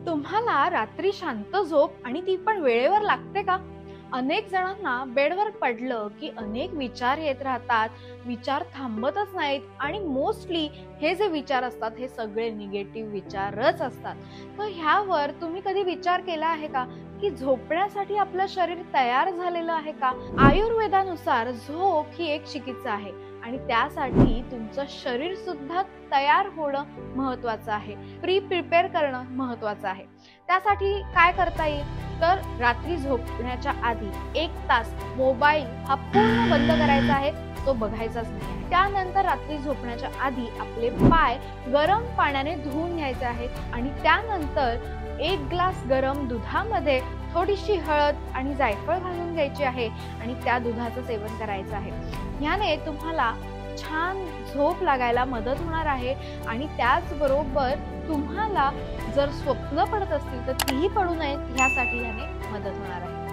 तुम्हाला रात्री शांत झोप आणि ती पण वेळेवर लागते का? अनेक जणांना बेडवर पडलं की अनेक विचार येत राहतात. विचार थांबतच नाहीत आणि मोस्टली हे जे विचार असतात हे सगळे निगेटिव्ह विचारच असतात. तर ह्यावर तुम्ही कधी विचार केला आहे का की झोपण्यासाठी आपलं शरीर तयार झालेलं आहे का? आयुर्वेदानुसार झोप ही एक चिकित्सा आहे आणि त्यासाठी तुमचं शरीर सुद्धा तयार होणं महत्वाचं आहे. प्रिपेअर करणं महत्वाचं आहे. त्यासाठी काय करता येईल? तर रात्री झोपण्याच्या आधी 1 तास मोबाईल हा पूर्ण बंद करायचा आहे, तो बघायचाच नाही आहे. त्यानंतर रात्री झोपण्याच्या आधी आपले पाय गरम पाण्याने धुवून घ्यायचे आहेत आणि त्यानंतर 1 ग्लास गरम दुधामध्ये थोडीशी हळद आणि जायफळ घालून घ्यायची आहे आणि त्या दुधाचं सेवन करायचं आहे. ह्याने तुम्हाला छान झोप लागायला मदत होणार आहे आणि त्याचबरोबर तुम्हाला जर स्वप्न पडत असतील तर तीही पडू नयेत ह्यासाठी ह्याने मदत होणार आहे.